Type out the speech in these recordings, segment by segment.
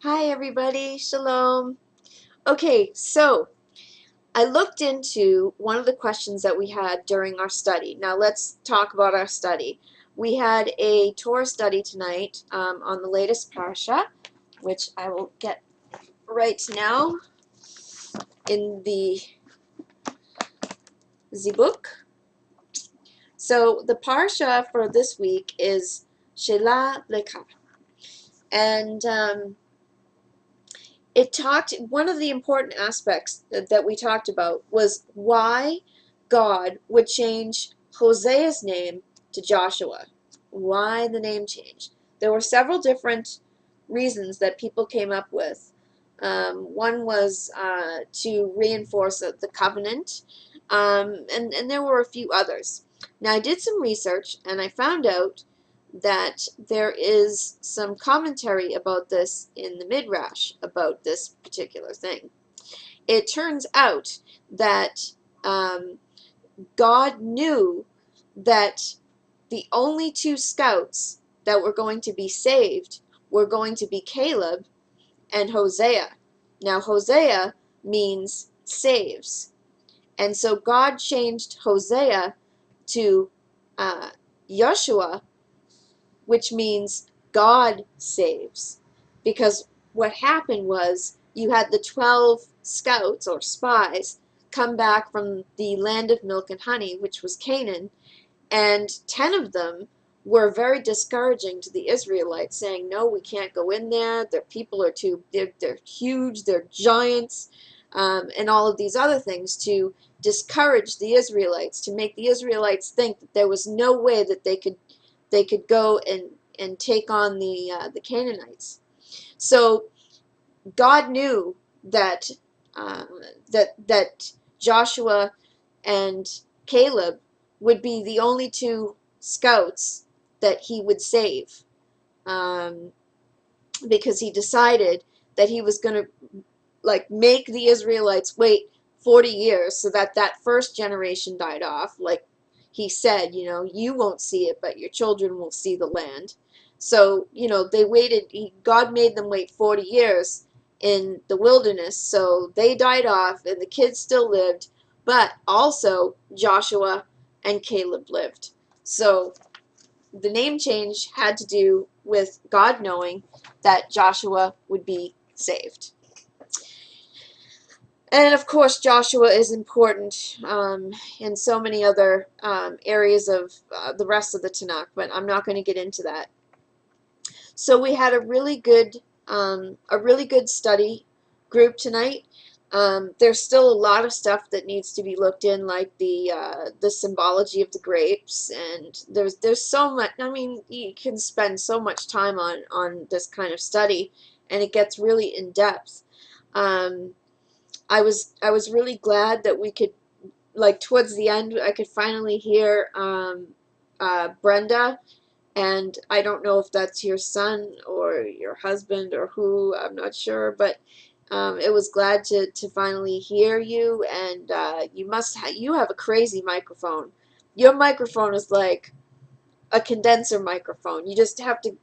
Hi everybody, shalom. Okay, so I looked into one of the questions that we had during our study. Now let's talk about our study. We had a Torah study tonight on the latest Parasha, which I will get right now in the book. So the Parasha for this week is Shelah, Lekha. And one of the important aspects that we talked about was why God would change Hosea's name to Joshua. Why the name change? There were several different reasons that people came up with. One was to reinforce the covenant, and there were a few others. Now, I did some research and I found out that there is some commentary about this in the Midrash about this particular thing. It turns out that um, God knew that the only two scouts that were going to be saved were going to be Caleb and Hosea. Now, Hosea means saves. And so God changed Hosea to Joshua, which means God saves. Because what happened was you had the 12 scouts or spies come back from the land of milk and honey, which was Canaan, and 10 of them were very discouraging to the Israelites, saying, no, we can't go in there. Their people are they're huge, they're giants, and all of these other things to discourage the Israelites, to make the Israelites think that there was no way that they could go and take on the Canaanites. So God knew that uh, that Joshua and Caleb would be the only two scouts that he would save, um, because he decided that he was going to make the Israelites wait 40 years so that that first generation died off. Like he said, you won't see it, but your children will see the land. So, they waited. God made them wait 40 years in the wilderness. So they died off and the kids still lived, but also Joshua and Caleb lived. So the name change had to do with God knowing that Joshua would be saved. And of course, Joshua is important in so many other areas of the rest of the Tanakh, but I'm not going to get into that. So we had a really good study group tonight. There's still a lot of stuff that needs to be looked in, like the symbology of the grapes, and there's so much. I mean, you can spend so much time on this kind of study, and it gets really in depth. Um, I was really glad that we could, like, towards the end I could finally hear Brenda, and I don't know if that's your son or your husband or who, I'm not sure, but it was glad to finally hear you, and you have a crazy microphone. Your microphone is like a condenser microphone. You just have to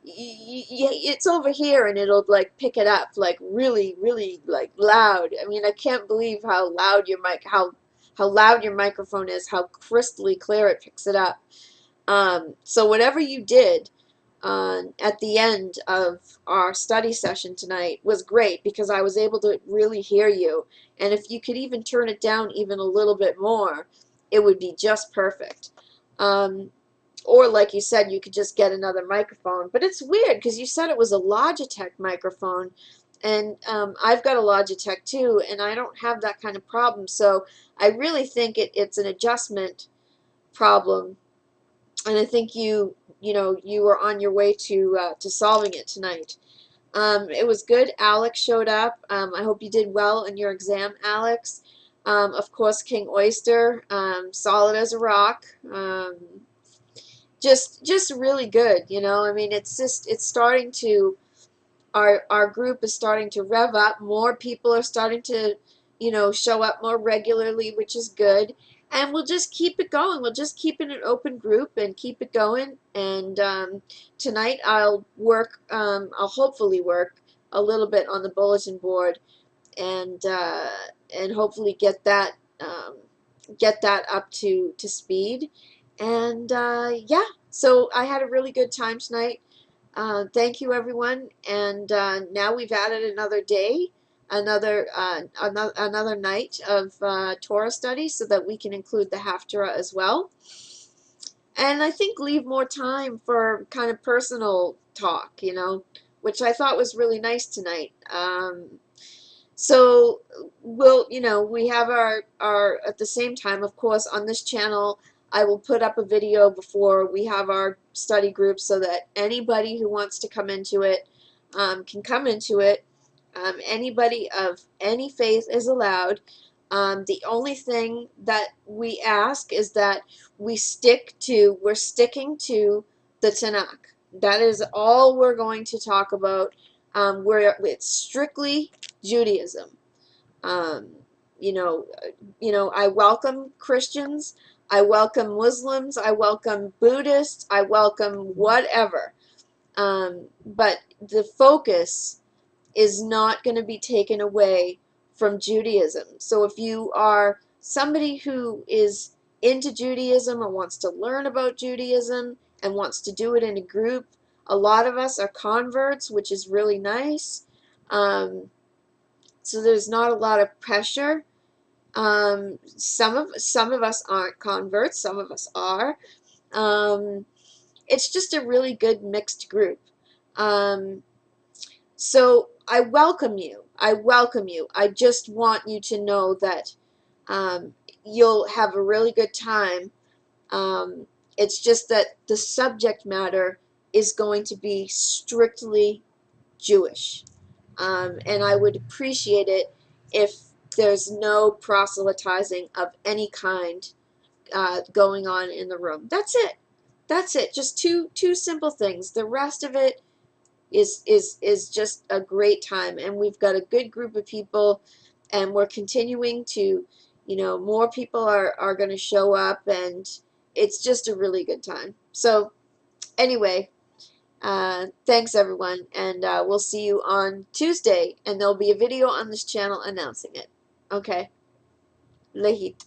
it's over here and it'll like pick it up like really really like loud. I mean, I can't believe how loud your microphone is, how crystally clear it picks it up. So whatever you did at the end of our study session tonight was great, because I was able to really hear you, and if you could even turn it down even a little bit more, it would be just perfect. um, or like you said, you could just get another microphone. But it's weird because you said it was a Logitech microphone, and I've got a Logitech too, and I don't have that kind of problem. So I really think it's an adjustment problem, and I think you were on your way to solving it tonight. It was good. Alex showed up. I hope you did well in your exam, Alex. Of course, King Oyster, solid as a rock. Just really good. I mean, it's starting to, our group is starting to rev up. More people are starting to show up more regularly, which is good. And we'll just keep it going. We'll just keep it an open group and keep it going. And tonight I'll hopefully work a little bit on the bulletin board, and hopefully get that up to speed. And yeah, so I had a really good time tonight. Thank you, everyone. And now we've added another day, another night of Torah study, so that we can include the Haftarah as well. And I think leave more time for kind of personal talk, which I thought was really nice tonight. So we have our at the same time, of course, on this channel, I will put up a video before we have our study group, so that anybody who wants to come into it can come into it. Anybody of any faith is allowed. The only thing that we ask is that we're sticking to the Tanakh. That is all we're going to talk about. It's strictly Judaism. Um, I welcome Christians, I welcome Muslims, I welcome Buddhists, I welcome whatever. But the focus is not going to be taken away from Judaism. So if you are somebody who is into Judaism or wants to learn about Judaism and wants to do it in a group, a lot of us are converts, which is really nice. So there's not a lot of pressure. Some of us aren't converts, some of us are. It's just a really good mixed group. So I welcome you. I welcome you. I just want you to know that you'll have a really good time. It's just that the subject matter is going to be strictly Jewish. And I would appreciate it if there's no proselytizing of any kind going on in the room. That's it. That's it. Just two simple things. The rest of it is just a great time, and we've got a good group of people, and we're continuing to, more people are going to show up, and it's just a really good time. So anyway, thanks everyone, and we'll see you on Tuesday, and there'll be a video on this channel announcing it. Okay, Lehit.